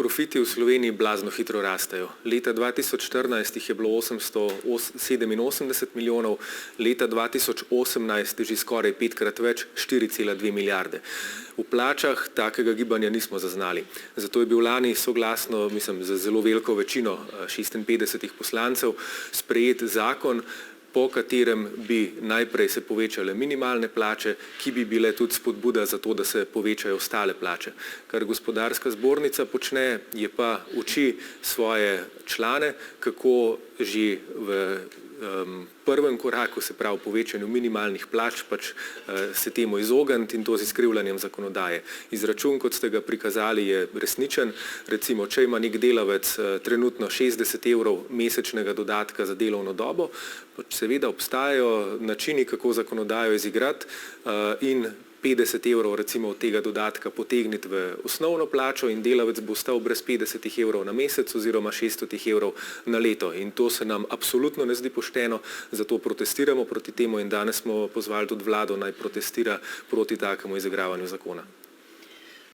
Profiti v Sloveniji blazno hitro rastejo. Leta 2014 jih je bilo 887 milijonov, leta 2018 že skoraj 5-krat več, 4,2 milijarde. V plačah takega gibanja nismo zaznali. Zato je bil lani soglasno, mislim, za zelo veliko večino 56 poslancev sprejet zakon, po katerem bi najprej se povečale minimalne plače, ki bi bile tudi spodbuda za to, da se povečajo ostale plače. Kar gospodarska zbornica počne, je pa uči svoje člane, kako že v prvem koraku, se pravi povečanju minimalnih plač, pač se temu izogniti in to z izkrivljanjem zakonodaje. Izračun, kot ste ga prikazali, je resničen. Recimo, če ima nek delavec trenutno 60 evrov mesečnega dodatka za delovno dobo, pač seveda obstajajo načini, kako zakonodajo izigrati in 50 evrov recimo od tega dodatka potegniti v osnovno plačo in delavec bo ostal brez 50 evrov na mesec oziroma 600 evrov na leto. In to se nam absolutno ne zdi pošteno, zato protestiramo proti temu in danes smo pozvali tudi vlado, naj protestira proti takemu izigravanju zakona.